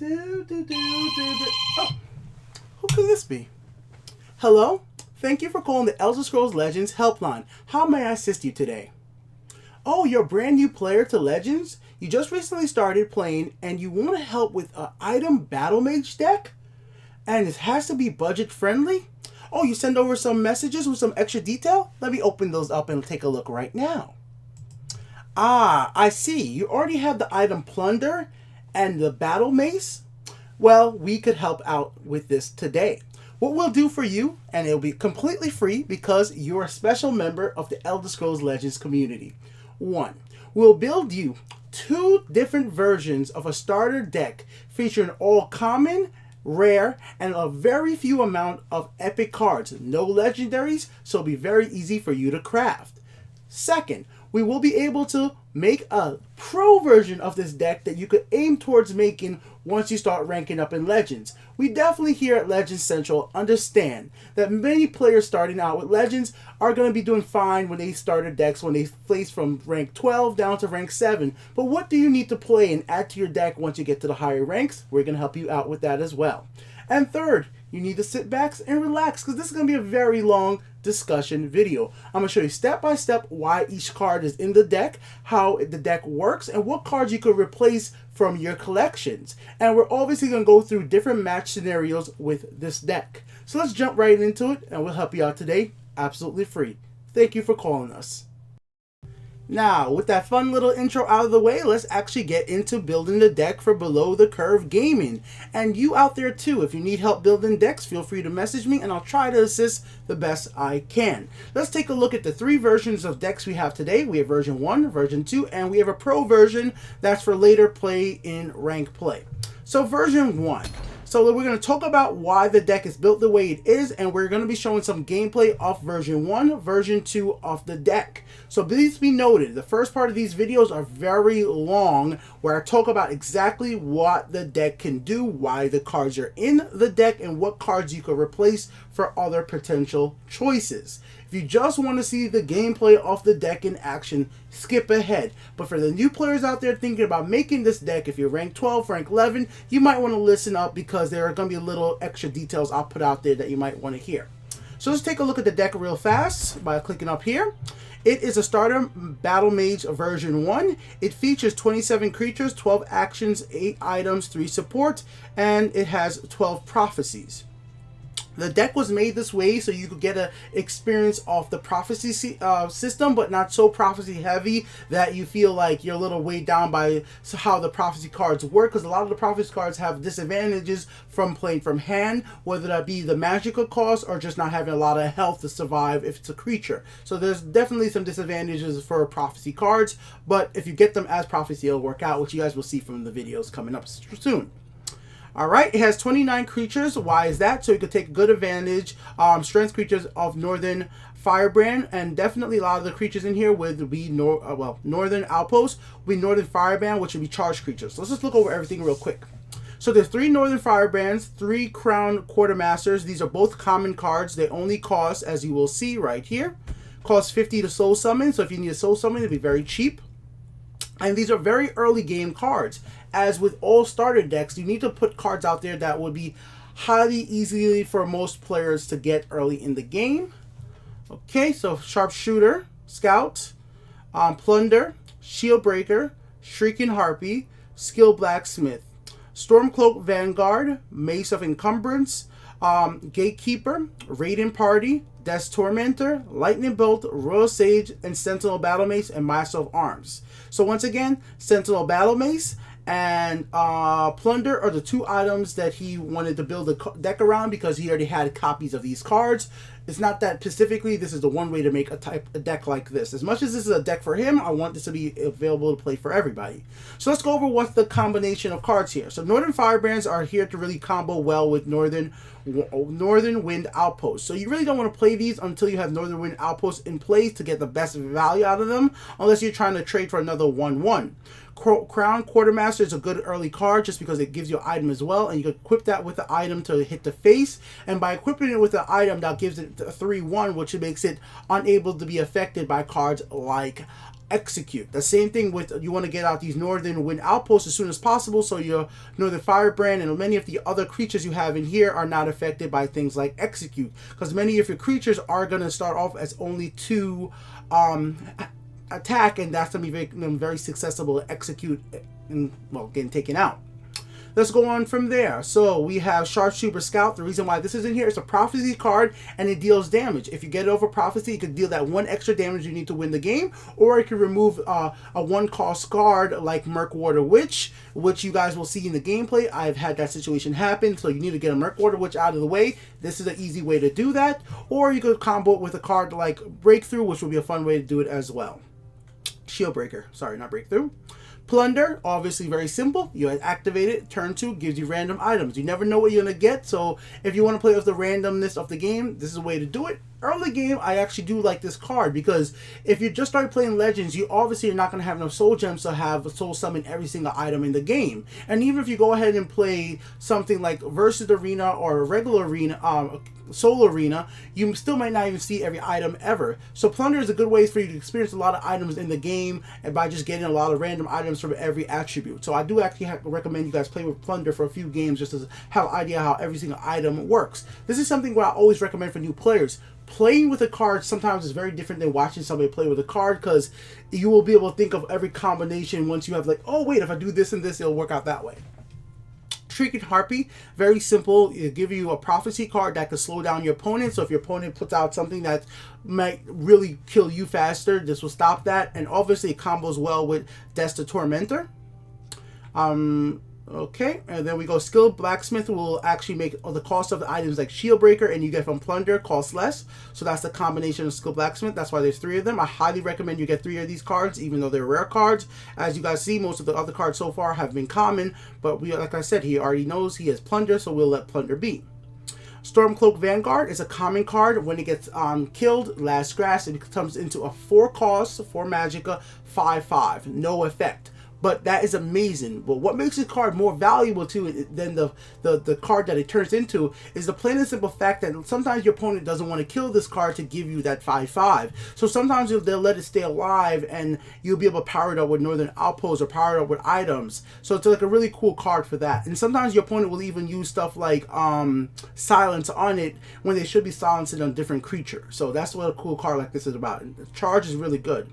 Oh, who could this be? Hello? Thank you for calling the Elder Scrolls Legends Helpline. How may I assist you today? Oh, you're a brand new player to Legends? You just recently started playing and you want help with an item battle mage deck? And it has to be budget friendly? Oh, you send over some messages with some extra detail? Let me open those up and take a look right now. Ah, I see. You already have the item Plunder and the Battle Mace. Well, we could help out with this today. What we'll do for you, and it'll be completely free because you're a special member of the Elder Scrolls Legends community. 1. We'll build you 2 different versions of a starter deck featuring all common, rare, and a very few amount of epic cards. No legendaries, so it'll be very easy for you to craft. 2nd, we will be able to make a pro version of this deck that you could aim towards making once you start ranking up in Legends. We definitely here at Legends Central understand that many players starting out with Legends are going to be doing fine when they start their decks, when they place from rank 12 down to rank 7. But what do you need to play and add to your deck once you get to the higher ranks? We're going to help you out with that as well. And 3rd, you need to sit back and relax because this is going to be a very long discussion video. I'm going to show you step by step why each card is in the deck, how the deck works, and what cards you could replace from your collections. And we're obviously going to go through different match scenarios with this deck. So let's jump right into it and we'll help you out today absolutely free. Thank you for calling us. Now, with that fun little intro out of the way, let's actually get into building the deck for Below the Curve Gaming. And you out there too, if you need help building decks, feel free to message me and I'll try to assist the best I can. Let's take a look at the 3 versions of decks we have today. We have version 1, version 2, and we have a pro version that's for later play in rank play. So version 1. So we're going to talk about why the deck is built the way it is, and we're going to be showing some gameplay off version 1, version 2 of the deck. So please be noted, the first part of these videos are very long, where I talk about exactly what the deck can do, why the cards are in the deck, and what cards you could replace for other potential choices. If you just want to see the gameplay of the deck in action, skip ahead. But for the new players out there thinking about making this deck, if you're rank 12, rank 11, you might want to listen up because there are going to be little extra details I'll put out there that you might want to hear. So let's take a look at the deck real fast by clicking up here. It is a starter Battle Mage version 1. It features 27 creatures, 12 actions, 8 items, 3 support, and it has 12 prophecies. The deck was made this way so you could get an experience off the prophecy system, but not so prophecy heavy that you feel like you're a little weighed down by how the prophecy cards work, because a lot of the prophecy cards have disadvantages from playing from hand, whether that be the magical cost or just not having a lot of health to survive if it's a creature. So there's definitely some disadvantages for prophecy cards, but if you get them as prophecy, it'll work out, which you guys will see from the videos coming up soon. Alright, it has 29 creatures. Why is that? So you could take good advantage, strength creatures of Northern Firebrand, and definitely a lot of the creatures in here would be Northern Outpost, would be Northern Firebrand, which would be charged creatures. So let's just look over everything real quick. So there's 3 Northern Firebrands, 3 Crown Quartermasters. These are both common cards. They only cost, as you will see right here, cost 50 to soul summon. So if you need a soul summon, it'll be very cheap. And these are very early game cards. As with all starter decks, you need to put cards out there that would be highly easily for most players to get early in the game. Okay, so Sharpshooter, Scout, Plunder, Shieldbreaker, Shrieking Harpy, Skill Blacksmith, Stormcloak Vanguard, Mace of Encumbrance, Gatekeeper, Raiden Party, Death Tormentor, Lightning Bolt, Royal Sage, and Sentinel Battle Mace, and Master of Arms. So once again, Sentinel Battle Mace and Plunder are the 2 items that he wanted to build a deck around because he already had copies of these cards. It's not that specifically this is the one way to make a deck like this. As much as this is a deck for him, I want this to be available to play for everybody. So let's go over what's the combination of cards here. So Northern Firebrands are here to really combo well with Northern Wind Outpost. So you really don't want to play these until you have Northern Wind Outpost in place to get the best value out of them, unless you're trying to trade for another 1/1. Crown Quartermaster is a good early card just because it gives you an item as well, and you can equip that with the item to hit the face, and by equipping it with the item, that gives it instant 3/1, which makes it unable to be affected by cards like Execute. The same thing with, you want to get out these Northern Wind Outposts as soon as possible, so your Northern Firebrand and many of the other creatures you have in here are not affected by things like Execute, because many of your creatures are going to start off as only 2 attack, and that's going to be very successful to execute and, well, getting taken out. Let's go on from there. So we have Sharpshooter Scout. The reason why this is in here is a Prophecy card, and it deals damage. If you get it over Prophecy, you can deal that 1 extra damage you need to win the game, or it can remove a 1-cost card like Murkwater Witch, which you guys will see in the gameplay. I've had that situation happen, so you need to get a Murkwater Witch out of the way. This is an easy way to do that, or you could combo it with a card like Breakthrough, which would be a fun way to do it as well. Shield Breaker, sorry, not Breakthrough. Plunder, obviously very simple. You activate it, turn 2, gives you random items. You never know what you're going to get, so if you want to play with the randomness of the game, this is a way to do it. Early game, I actually do like this card, because if you just start playing Legends, you obviously are not going to have enough Soul Gems to have Soul Summon every single item in the game. And even if you go ahead and play something like Versus Arena or a regular arena, Soul Arena, you still might not even see every item ever. So Plunder is a good way for you to experience a lot of items in the game, and by just getting a lot of random items from every attribute. So I do actually recommend you guys play with Plunder for a few games, just to have an idea how every single item works. This is something where I always recommend for new players. Playing with a card sometimes is very different than watching somebody play with a card, because you will be able to think of every combination once you have, like, oh wait, if I do this and this, it'll work out that way. Shrieking Harpy, very simple. It'll give you a Prophecy card that can slow down your opponent. So if your opponent puts out something that might really kill you faster, this will stop that. And obviously it combos well with Death the Tormentor. Okay, and then we go Skilled Blacksmith will actually make the cost of the items like Shield Breaker and you get from Plunder cost less. So that's the combination of Skilled Blacksmith. That's why there's 3 of them. I highly recommend you get 3 of these cards, even though they're rare cards. As you guys see, most of the other cards so far have been common, but like I said, he already knows he has Plunder, so we'll let Plunder be. Stormcloak Vanguard is a common card. When it gets killed, last scratch, it comes into a 4 cost, 4 magicka, 5/5, no effect. But that is amazing. But what makes this card more valuable to it than the card that it turns into is the plain and simple fact that sometimes your opponent doesn't want to kill this card to give you that 5/5. So sometimes they'll let it stay alive and you'll be able to power it up with Northern Outposts or power it up with items. So it's like a really cool card for that. And sometimes your opponent will even use stuff like silence on it when they should be silencing on a different creature. So that's what a cool card like this is about. And the charge is really good.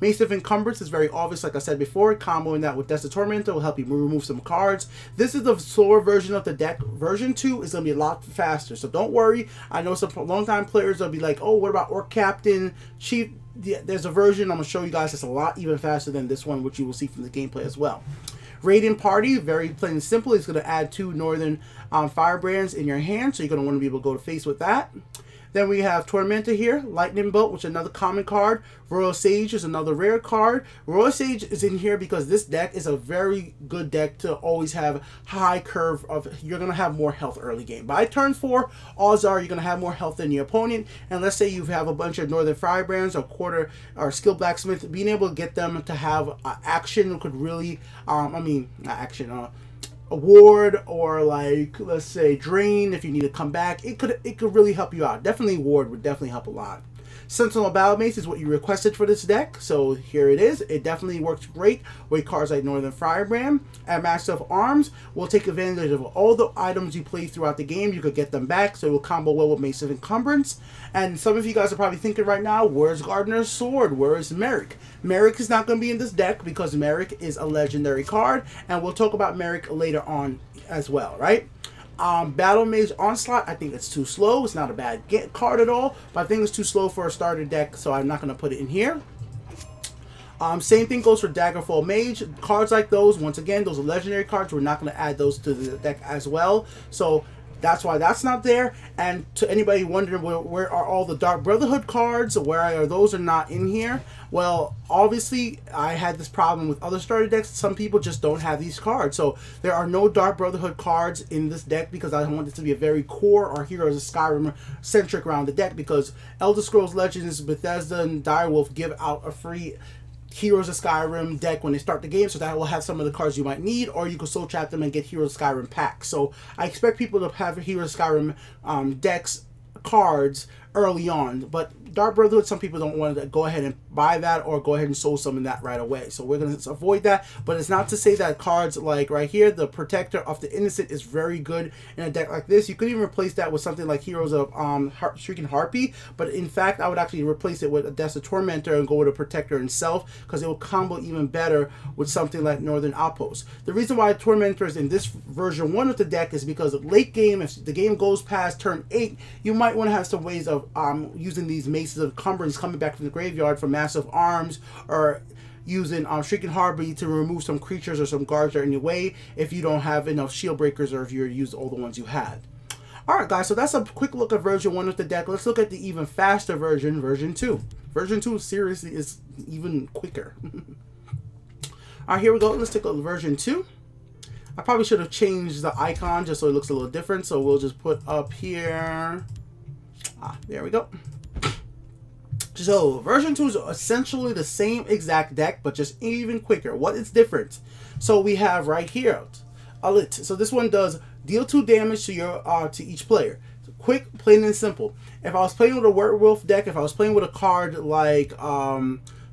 Mace of Encumbrance is very obvious, like I said before. Comboing that with Death the Tormentor will help you remove some cards. This is the slower version of the deck. Version 2 is going to be a lot faster, so don't worry. I know some long-time players will be like, oh, what about Orc Captain, Chief? Yeah, there's a version I'm going to show you guys that's a lot even faster than this one, which you will see from the gameplay as well. Radiant Party, very plain and simple. It's going to add 2 Northern Firebrands in your hand, so you're going to want to be able to go to face with that. Then we have Tormentor here, Lightning Bolt, which is another common card. Royal Sage is another rare card. Royal Sage is in here because this deck is a very good deck to always have high curve of, you're going to have more health early game. By turn 4, odds are you're going to have more health than your opponent. And let's say you have a bunch of Northern Firebrands or quarter or Skilled Blacksmith, being able to get them to have action could really, a ward or like, let's say, drain if you need to come back. It could really help you out. Definitely ward would definitely help a lot. Sentinel Battle Mace is what you requested for this deck, so here it is. It definitely works great with cards like Northern Firebrand. And Master of Arms will take advantage of all the items you play throughout the game. You could get them back, so it will combo well with Mace of Encumbrance. And some of you guys are probably thinking right now, where's Gardener's Sword? Where is Merrick? Merrick is not going to be in this deck because Merrick is a legendary card, and we'll talk about Merrick later on as well, right? Battle Mage Onslaught, I think it's too slow. It's not a bad card at all, but I think it's too slow for a starter deck, so I'm not going to put it in here. Same thing goes for Daggerfall Mage. Cards like those, once again, those are legendary cards. We're not going to add those to the deck as well. So that's why that's not there. And to anybody wondering where are all the Dark Brotherhood cards, where are those are not in here? Well, obviously, I had this problem with other starter decks. Some people just don't have these cards. So there are no Dark Brotherhood cards in this deck because I want it to be a very core or Heroes of Skyrim centric around the deck, because Elder Scrolls Legends, Bethesda, and Direwolf give out a free Heroes of Skyrim deck when they start the game, so that will have some of the cards you might need, or you can soul trap them and get Heroes of Skyrim packs. So I expect people to have Heroes of Skyrim decks cards early on. But Dark Brotherhood, some people don't want to go ahead and buy that or go ahead and soul summon that right away. So we're going to avoid that. But it's not to say that cards like right here, the Protector of the Innocent is very good in a deck like this. You could even replace that with something like Heroes of Shrieking Harpy. But in fact, I would actually replace it with a Desert Tormentor and go with a Protector himself, because it will combo even better with something like Northern Outpost. The reason why Tormentor is in this version 1 of the deck is because late game, if the game goes past turn 8, you might want to have some ways of using these Maces of Encumbrance coming back from the graveyard for massive arms, or using Shrieking Harpy to remove some creatures or some guards that are in your way if you don't have enough shield breakers, or if you used all the ones you had. Alright guys, so that's a quick look at version 1 of the deck. Let's look at the even faster version, version 2. Version 2 seriously is even quicker. Alright, here we go. Let's take a version 2. I probably should have changed the icon just so it looks a little different. So we'll just put up here. There we go. So version 2 is essentially the same exact deck, but just even quicker. What is different? So we have right here a lit. So this one does deal 2 damage to your to each player. Quick, plain and simple. If I was playing with a werewolf deck, if I was playing with a card like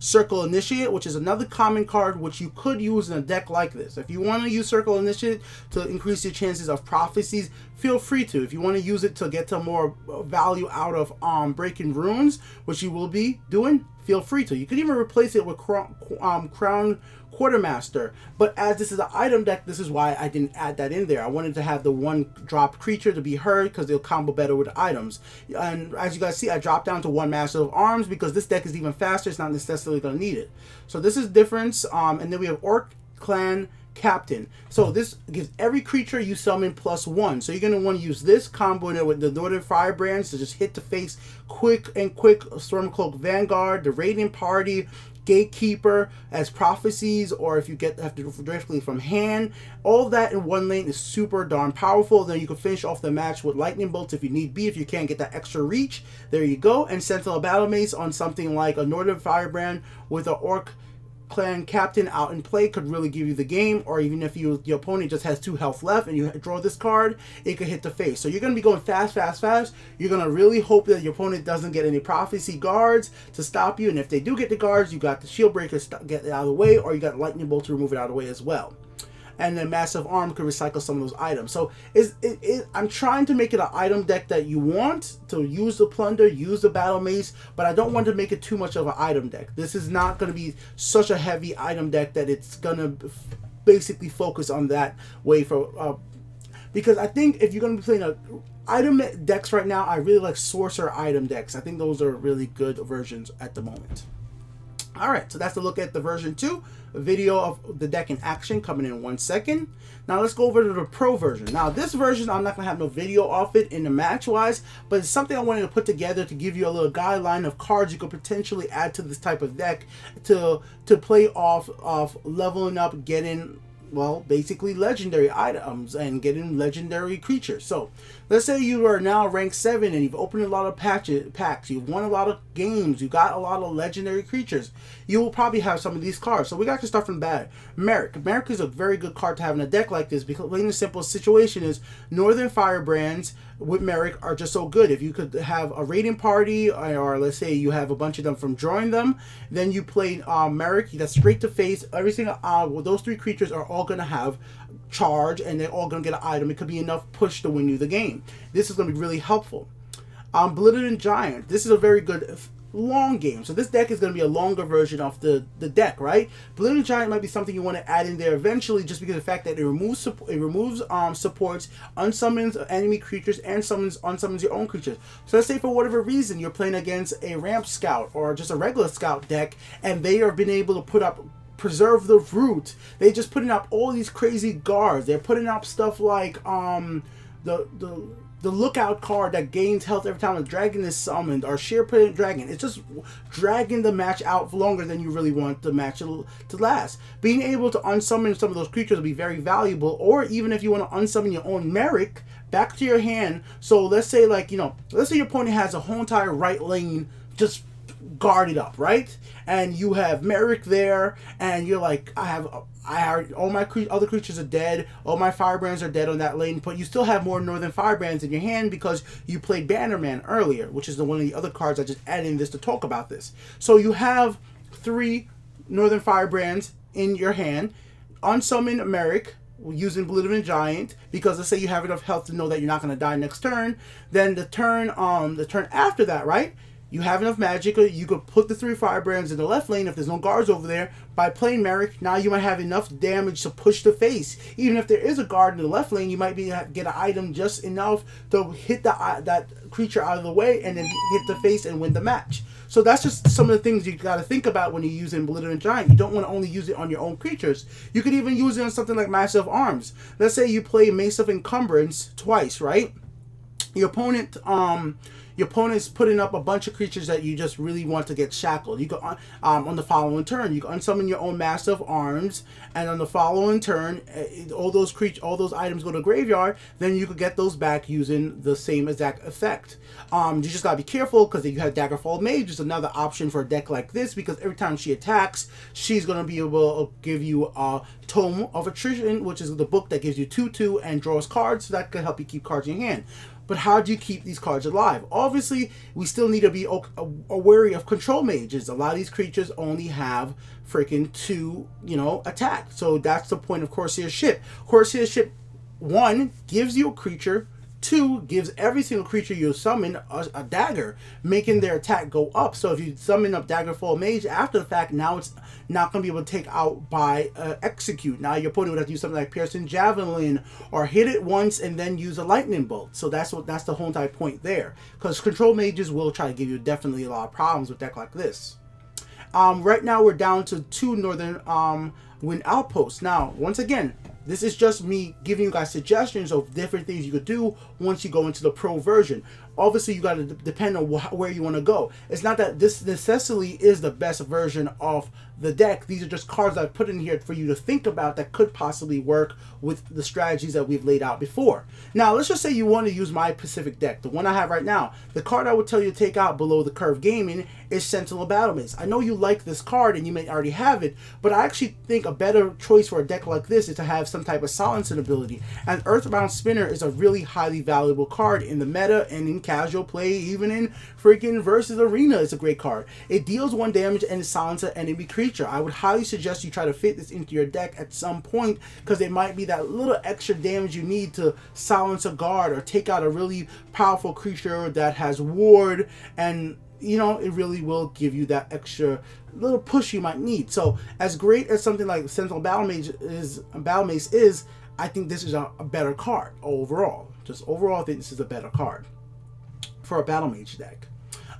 Circle Initiate, which is another common card which you could use in a deck like this. If you want to use Circle Initiate to increase your chances of prophecies, feel free to. If you want to use it to get to more value out of breaking runes, which you will be doing, feel free to. You could even replace it with Crown Quartermaster, but as this is an item deck, this is why I didn't add that in there. I wanted to have the 1 drop creature to be heard because they'll combo better with items. And as you guys see, I dropped down to 1 Master of Arms because this deck is even faster. It's not necessarily going to need it. So this is difference. And then we have Orc Clan Captain. So this gives every creature you summon +1. So you're going to want to use this combo in with the Northern Firebrands to just hit the face quick. Stormcloak Vanguard, the Radiant Party, Gatekeeper as prophecies, or if you have to do directly from hand. All that in one lane is super darn powerful. Then you can finish off the match with lightning bolts if you need be, if you can't get that extra reach. There you go. And Sentinel Battle Mace on something like a Northern Firebrand with an Orc Clan Captain out in play could really give you the game. Or even if your opponent just has 2 health left and you draw this card, it could hit the face. So you're going to be going fast. You're going to really hope that your opponent doesn't get any prophecy guards to stop you. And if they do get the guards, you got the shield breaker to get it out of the way, or you got lightning bolt to remove it out of the way as well. And then Massive Arm could recycle some of those items. So I'm trying to make it an item deck that you want to use the Plunder, use the Battle Mace, but I don't want to make it too much of an item deck. This is not going to be such a heavy item deck that it's going to basically focus on that way for... because I think if you're going to be playing item decks right now, I really like Sorcerer item decks. I think those are really good versions at the moment. Alright, so that's a look at the version 2. A video of the deck in action coming in 1 second. Now let's go over to the Pro version. Now this version, I'm not going to have no video off it in the match-wise, but it's something I wanted to put together to give you a little guideline of cards you could potentially add to this type of deck to play off of leveling up, getting... well, basically legendary items and getting legendary creatures. So let's say you are now rank 7 and you've opened a lot of packs, you've won a lot of games, you got a lot of legendary creatures. You will probably have some of these cards. So we got to start from bad. Merrick. Merrick is a very good card to have in a deck like this because plain and simple situation is Northern Firebrands with Merrick are just so good. If you could have a Radiant Party, or let's say you have a bunch of them from drawing them, then you play Merrick, that's straight to face. Everything, well, those 3 creatures are all going to have charge and they're all going to get an item. It could be enough push to win you the game. This is going to be really helpful. Belittled Giant. This is a very good long game. So this deck is going to be a longer version of the deck, right? Belittled Giant might be something you want to add in there eventually, just because of the fact that it removes supports, unsummons enemy creatures, and unsummons your own creatures. So let's say for whatever reason you're playing against a Ramp Scout or just a regular Scout deck, and they have been able to put up Preserve the Root. They're just putting up all these crazy guards. They're putting up stuff like the Lookout card that gains health every time a dragon is summoned, or Sheer Pit Dragon. It's just dragging the match out for longer than you really want the match to last. Being able to unsummon some of those creatures will be very valuable, or even if you want to unsummon your own Merrick back to your hand. So let's say, like, let's say your opponent has a whole entire right lane just guarded up, right? And you have Merrick there, and you're like, I all my other creatures are dead, all my firebrands are dead on that lane, but you still have more Northern Firebrands in your hand because you played Bannerman earlier, which is one of the other cards I just added in this to talk about this. So you have 3 Northern Firebrands in your hand. Unsummon Merrick using Blithering Giant, because let's say you have enough health to know that you're not going to die next turn. Then the turn after that, right? You have enough magic, you could put the 3 Firebrands in the left lane if there's no guards over there. By playing Merrick, now you might have enough damage to push the face. Even if there is a guard in the left lane, you might get an item just enough to hit that creature out of the way and then hit the face and win the match. So that's just some of the things you got to think about when you're using Blithering Giant. You don't want to only use it on your own creatures. You could even use it on something like Massive Arms. Let's say you play Mace of Encumbrance twice, right? Your opponent's putting up a bunch of creatures that you just really want to get shackled. You can on the following turn, you can unsummon your own Master of Arms, and on the following turn, all those items go to the graveyard. Then you could get those back using the same exact effect. You just gotta be careful because you have Daggerfall Mage is another option for a deck like this, because every time she attacks, she's gonna be able to give you a Tome of Attrition, which is the book that gives you 2/2 and draws cards. So that could help you keep cards in your hand. But how do you keep these cards alive? Obviously, we still need to be wary of control mages. A lot of these creatures only have freaking 2, attack. So that's the point of Corsair Ship. Corsair Ship, 1, gives you a creature. 2, gives every single creature you summon a dagger, making their attack go up. So if you summon up Daggerfall Mage after the fact, now it's not going to be able to take out by execute. Now your opponent would have to use something like Piercing Javelin or hit it once and then use a Lightning Bolt. So that's the whole entire point there. Because control mages will try to give you definitely a lot of problems with a deck like this. Right now we're down to 2 Northern Wind Outposts. Now, once again, this is just me giving you guys suggestions of different things you could do once you go into the pro version. Obviously, you got to depend on where you want to go. It's not that this necessarily is the best version of the deck. These are just cards I've put in here for you to think about that could possibly work with the strategies that we've laid out before. Now, let's just say you want to use my Pacific deck, the one I have right now. The card I would tell you to take out below the Curve Gaming is Sentinel Battlemaze. I know you like this card and you may already have it, but I actually think a better choice for a deck like this is to have some type of silencing ability. And Earthbound Spinner is a really highly valuable card in the meta and in casual play, even in freaking versus arena. It's a great card. It deals 1 damage and silences an enemy creature. I would highly suggest you try to fit this into your deck at some point, because it might be that little extra damage you need to silence a guard or take out a really powerful creature that has ward, and it really will give you that extra little push you might need. So as great as something like Sentinel Battlemaze is, I think this is a better card overall. Just overall, I think this is a better card for a Battle Mage deck.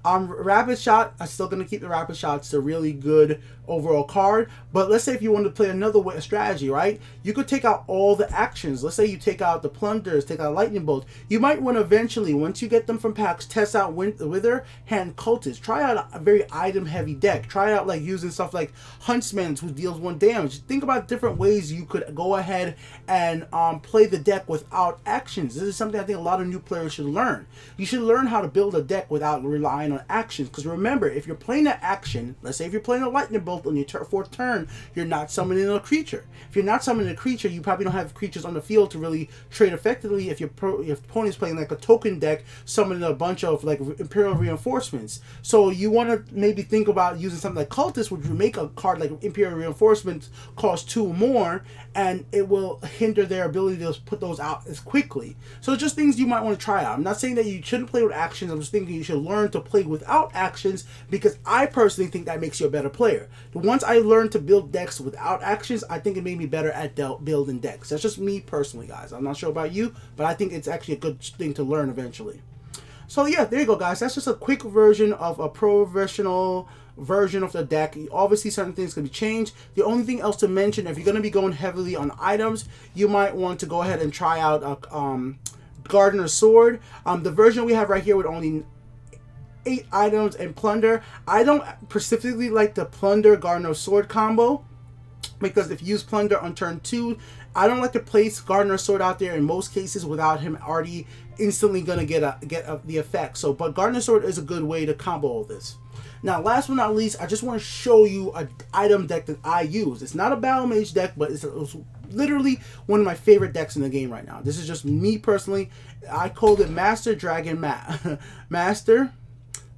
Rapid Shot, I'm still going to keep the Rapid Shot. It's a really good overall card. But let's say if you want to play another way, a strategy, right? You could take out all the actions. Let's say you take out the Plunders, take out Lightning Bolt. You might want to eventually, once you get them from packs, test out Wither Hand Cultist. Try out a very item-heavy deck. Try out like using stuff like Huntsman's, who deals 1 damage. Think about different ways you could go ahead and play the deck without actions. This is something I think a lot of new players should learn. You should learn how to build a deck without relying on actions. Because remember, if you're playing an action, let's say if you're playing a Lightning Bolt on your 4th turn, you're not summoning a creature. If you're not summoning a creature, you probably don't have creatures on the field to really trade effectively. If your opponent's playing like a token deck, summoning a bunch of like Imperial Reinforcements. So you want to maybe think about using something like Cultist, which would make a card like Imperial Reinforcements cost 2 more, and it will hinder their ability to put those out as quickly. So just things you might want to try out. I'm not saying that you shouldn't play with actions. I'm just thinking you should learn to play without actions, because I personally think that makes you a better player. Once I learned to build decks without actions, I think it made me better at building decks. That's just me personally, guys. I'm not sure about you, but I think it's actually a good thing to learn eventually. So yeah, there you go, guys. That's just a quick version of a professional version of the deck. Obviously, certain things can be changed. The only thing else to mention, if you're going to be going heavily on items, you might want to go ahead and try out a Gardener's Sword. The version we have right here with only 8 items and Plunder. I don't specifically like the Plunder Gardener's Sword combo, because if you use Plunder on turn 2 I don't like to place Gardener's Sword out there in most cases without him already instantly gonna get the effect. So, but Gardener's Sword is a good way to combo all this. Now, last but not least, I just want to show you an item deck that I use. It's not a Battle Mage deck, but it's literally one of my favorite decks in the game right now. This is just me personally. I called it Master Dragon Master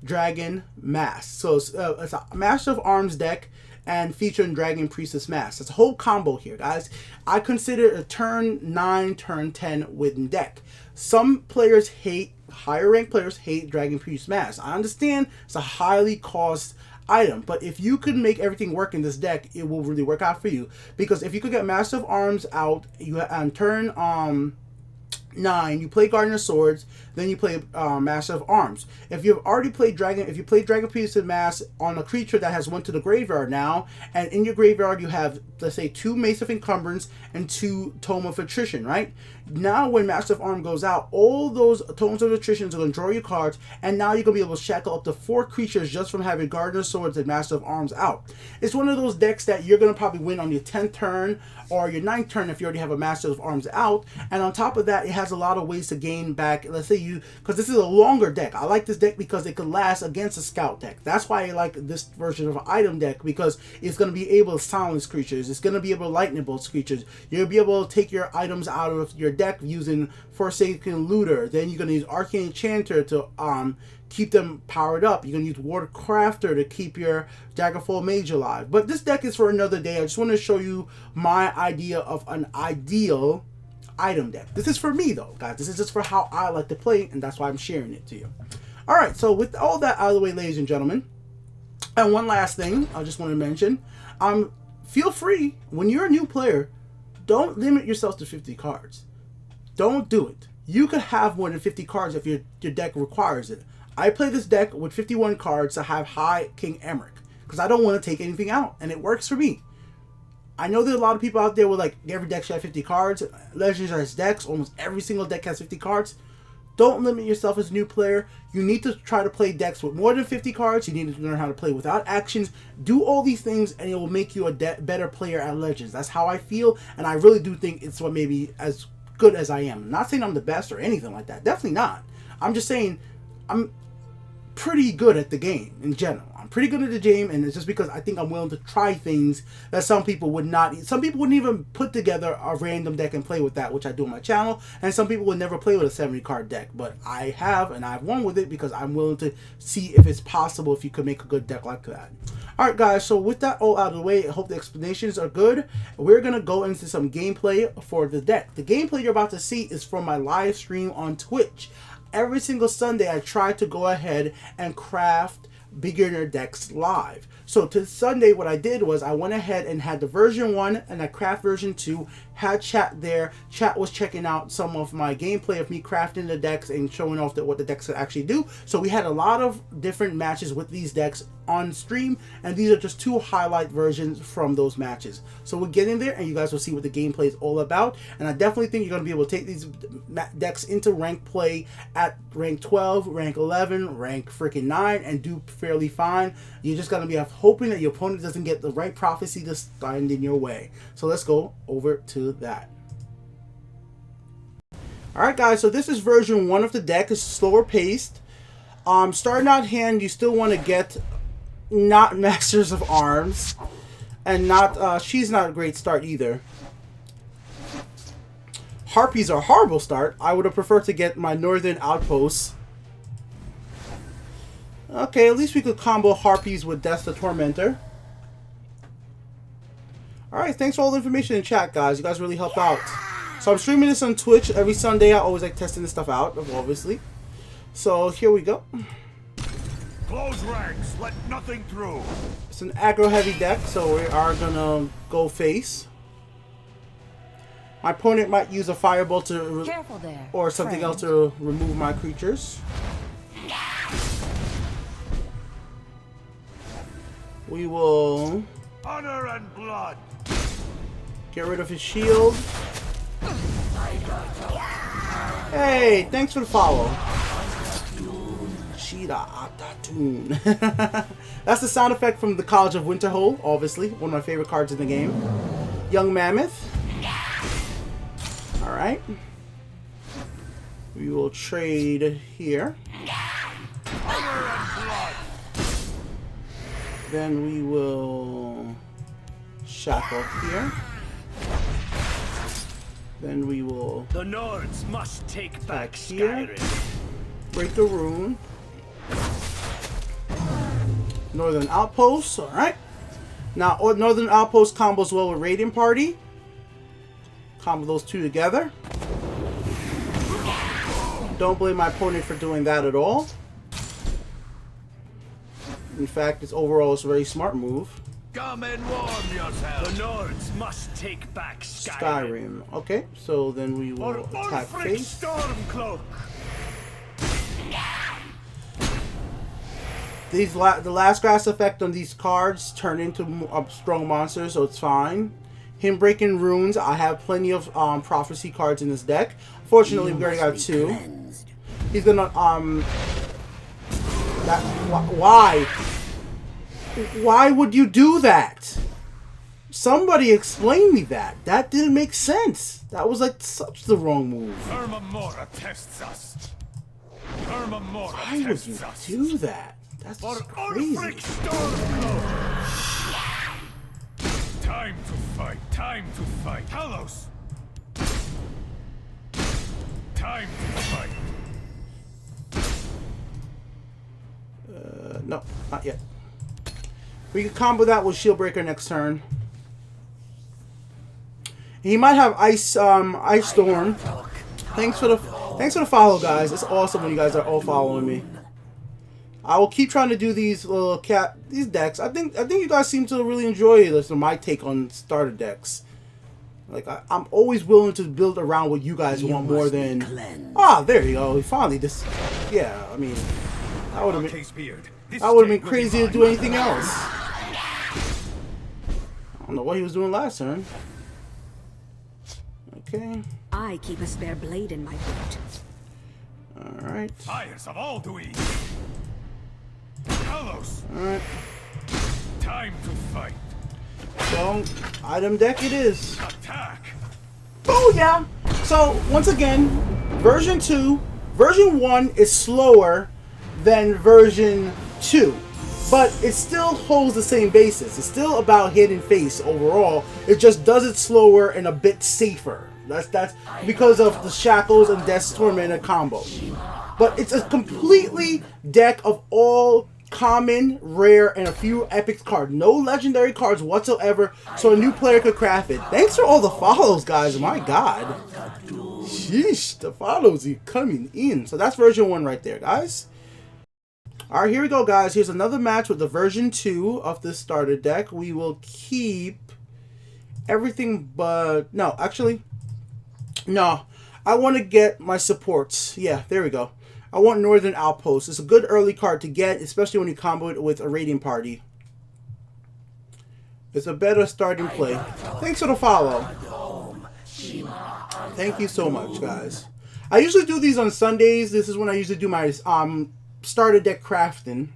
Dragon Mask. So it's a Master of Arms deck and featuring Dragon Priestess Mask. It's a whole combo here, guys. I consider it a turn 9, turn 10 win deck. Some players hate, higher ranked players hate Dragon Priestess Mask. I understand it's a highly cost item, but if you could make everything work in this deck, it will really work out for you. Because if you could get Master of Arms out, you on turn 9, you play Gardener Swords, then you play Master of Arms. If you've already played if you play Dragon Priestess Mask on a creature that has went to the graveyard now, and in your graveyard you have, let's say, 2 Mace of Encumbrance and 2 Tome of Attrition, right? Now when Master of Arms goes out, all those Tomes of Attrition are going to draw your cards, and now you're going to be able to shackle up to 4 creatures just from having Gardener Swords and Master of Arms out. It's one of those decks that you're going to probably win on your 10th turn or your 9th turn if you already have a Master of Arms out, and on top of that, it has a lot of ways to gain back, let's say because this is a longer deck. I like this deck because it could last against a scout deck. That's why I like this version of an item deck, because it's going to be able to silence creatures. It's going to be able to lightning bolt creatures. You're going to be able to take your items out of your deck using Forsaken Looter. Then you're going to use Arcane Enchanter to keep them powered up. You're going to use Water Crafter to keep your Daggerfall Mage alive. But this deck is for another day. I just want to show you my idea of an ideal item deck. This is for me though, guys. This is just for how I like to play, and that's why I'm sharing it to you. Alright, so with all that out of the way, ladies and gentlemen, and one last thing I just want to mention, feel free, when you're a new player, don't limit yourself to 50 cards. Don't do it. You could have more than 50 cards if your deck requires it. I play this deck with 51 cards to have high King Emmerich, because I don't want to take anything out, and it works for me. I know there's a lot of people out there with like every deck should have 50 cards. Legends has decks. Almost every single deck has 50 cards. Don't limit yourself as a new player. You need to try to play decks with more than 50 cards. You need to learn how to play without actions. Do all these things and it will make you a better player at Legends. That's how I feel, and I really do think it's what made me as good as I am. I'm not saying I'm the best or anything like that. Definitely not. I'm just saying I'm pretty good at the game in general. I'm pretty good at the game, and it's just because I think I'm willing to try things that some people would not. Some people wouldn't even put together a random deck and play with that, which I do on my channel, and some people would never play with a 70 card deck, but I have, and I've won with it because I'm willing to see if it's possible if you could make a good deck like that. Alright guys, so with that all out of the way, I hope the explanations are good. We're going to go into some gameplay for the deck. The gameplay you're about to see is from my live stream on Twitch. Every single Sunday, I try to go ahead and craft beginner decks live. So to Sunday, what I did was I went ahead and had the version 1 and I craft version 2, had chat there. Chat was checking out some of my gameplay of me crafting the decks and showing off what the decks could actually do. So we had a lot of different matches with these decks on stream, and these are just 2 highlight versions from those matches. So we'll get in there and you guys will see what the gameplay is all about, and I definitely think you're going to be able to take these decks into rank play at rank 12, rank 11, rank freaking 9 and do fairly fine. You're just going to be hoping that your opponent doesn't get the right prophecy to stand in your way. So let's go over to that. Alright guys, so this is version 1 of the deck. It's slower paced. Starting out hand, you still want to get not Masters of Arms, and not she's not a great start either. Harpies are a horrible start. I would have preferred to get my Northern Outposts. Okay, at least we could combo Harpies with Death the Tormentor. Alright, thanks for all the information in chat, guys. You guys really helped out. So I'm streaming this on Twitch every Sunday. I always like testing this stuff out, obviously. So here we go. Close ranks, let nothing through. It's an aggro heavy deck, so we are gonna go face. My opponent might use a Firebolt to or something else to remove my creatures. We will honor and blood. Get rid of his shield. Hey, thanks for the follow. That's the sound effect from the College of Winterhold, obviously. One of my favorite cards in the game. Young Mammoth. Alright. We will trade here. Honor and blood. Then we will shackle here. Then we will The Nords must take back here. Skyrim. Break the rune. Northern Outpost. Alright. Now, Northern Outpost combos well with Raiding Party. Combo those two together. Don't blame my opponent for doing that at all. In fact, it's overall it's a very smart move. Come and warm yourself. The Nords must take back Skyrim. Skyrim. Okay, so then we will Or attack Ulfric face. Stormcloak. These the last grass effect on these cards turn into strong monsters, so it's fine. Him breaking runes. I have plenty of prophecy cards in this deck. Fortunately, we already got 2. He's gonna why? Why would you do that? Somebody explain me that. That didn't make sense. That was like such the wrong move. Vermamora tests us. Vermamora Why would you tests us. do that? That's For just crazy. Ulfric Stormcloak. Time to fight. Time to fight. Talos. Time to fight. No, not yet. We can combo that with Shieldbreaker next turn. He might have Ice Storm. Thanks for the follow, guys. It's awesome when you guys are all following me. I will keep trying to do these these decks. I think you guys seem to really enjoy this. My take on starter decks. Like I'm always willing to build around what you guys want more than. There you go. Finally, this. Yeah, I mean, that would have been crazy to do anything else. I don't know what he was doing last turn. Okay. I keep a spare blade in my boot. All right. Fires of Alduin. Talos. All right. Time to fight. So, item deck it is. Attack. Oh yeah. So once again, version 2, version 1 is slower than version 2, but it still holds the same basis. It's still about hidden face overall. It just does it slower and a bit safer. That's because of the Shackles and Death's Tormented combo. But it's a completely deck of all common, rare, and a few epic cards. No legendary cards whatsoever, so a new player could craft it. Thanks for all the follows, guys. My God. Sheesh, the follows are coming in. So that's version 1 right there, guys. Alright, here we go, guys. Here's another match with the version 2 of this starter deck. We will keep everything but... No, actually... No. I want to get my supports. Yeah, there we go. I want Northern Outpost. It's a good early card to get, especially when you combo it with a Raiding Party. It's a better starting play. Thanks for the follow. Thank you so much, guys. I usually do these on Sundays. This is when I usually do my starter deck crafting.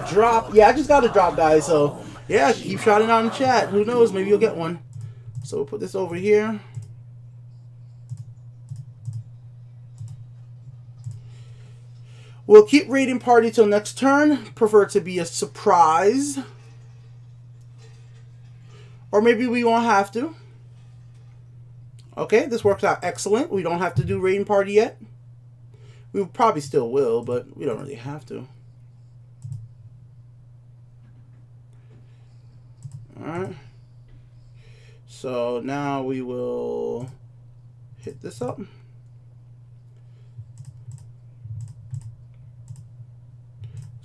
Drop. Yeah, I just got a drop, guys. So, yeah, keep shouting out in chat. Who knows? Maybe you'll get one. So, we'll put this over here. We'll keep Raiding Party till next turn. Prefer it to be a surprise. Or maybe we won't have to. Okay, this works out excellent. We don't have to do Raiding Party yet. We probably still will, but we don't really have to. Alright. So now we will hit this up.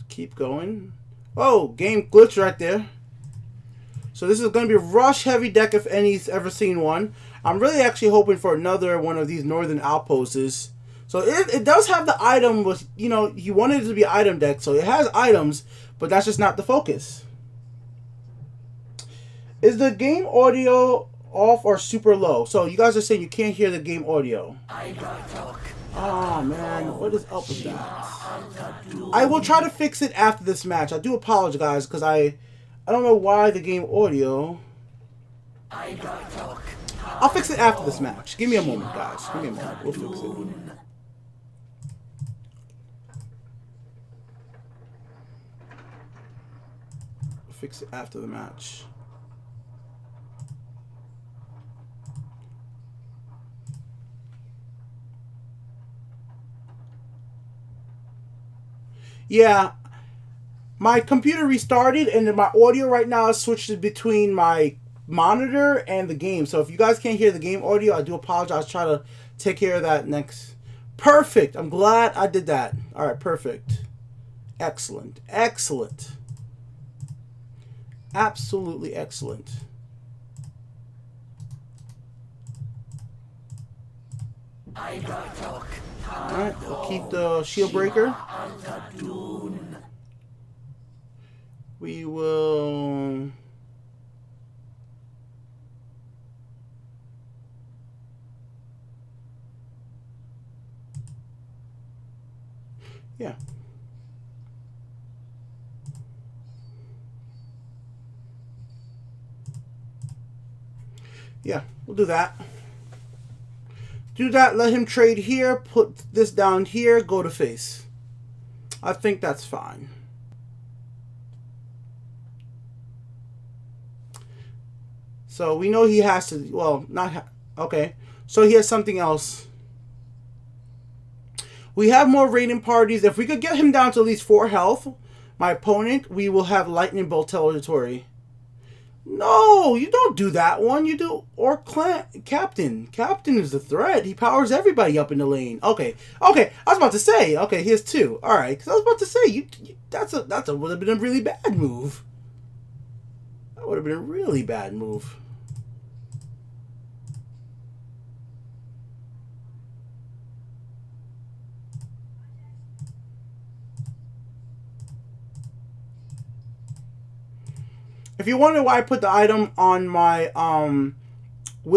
Keep going. Oh, game glitch right there. So this is going to be a rush heavy deck if any's ever seen one. I'm really actually hoping for another one of these Northern Outposts. So it does have the item with, you know, he wanted it to be item deck. So it has items, but that's just not the focus. Is the game audio off or super low? So you guys are saying you can't hear the game audio. Oh man, what is up with that? I will try to fix it after this match. I do apologize because I don't know why the game audio. I'll fix it after this match. Give me a moment, guys. Give me a moment. We'll fix it. We'll fix it after the match. Yeah, my computer restarted and my audio right now is switched between my monitor and the game. So if you guys can't hear the game audio, I do apologize. Try to take care of that next. Perfect. I'm glad I did that. All right, perfect. Excellent. Excellent. Absolutely excellent. Alright, we'll keep the shield breaker. We will... Yeah. Yeah, we'll do that. Do that, let him trade here, put this down here, go to face. I think that's fine. So we know he has to, well, okay. So he has something else. We have more raiding parties. If we could get him down to at least 4 health, my opponent, we will have lightning bolt territory. No, you don't do that one. You do Orc Clan Captain. Captain is the threat. He powers everybody up in the lane. Okay. Okay. I was about to say. Okay, here's 2. All right. Because I was about to say that would have been a really bad move. That would have been a really bad move. If you wonder why I put the item on my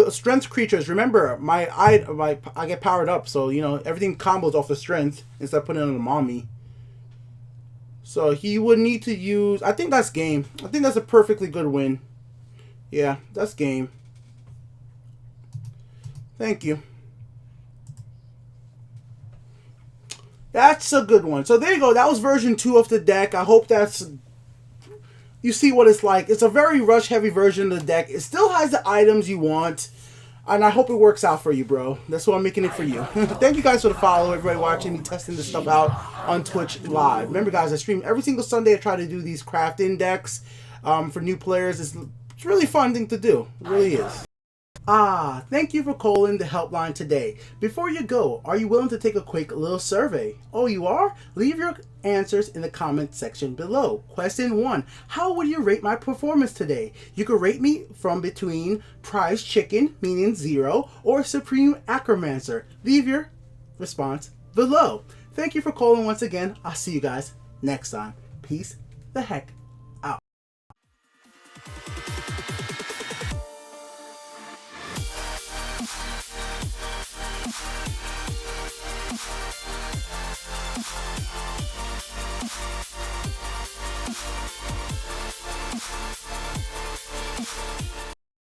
strength creatures, remember I get powered up, so you know everything combos off the strength instead of putting it on the mommy. So he would need to use. I think that's game. I think that's a perfectly good win. Yeah, that's game. Thank you. That's a good one. So there you go. That was version 2 of the deck. I hope that's. You see what it's like. It's a very rush-heavy version of the deck. It still has the items you want. And I hope it works out for you, bro. That's why I'm making it for you. Thank you guys for the follow. Everybody watching me testing this stuff out on Twitch live. Remember, guys, I stream every single Sunday. I try to do these crafting decks for new players. It's a really fun thing to do. It really is. Thank you for calling the helpline today. Before you go, are you willing to take a quick little survey? Oh, you are? Leave your answers in the comment section below. Question 1. How would you rate my performance today? You could rate me from between prize chicken, meaning 0, or supreme acromancer. Leave your response below. Thank you for calling once again. I'll see you guys next time. Peace the heck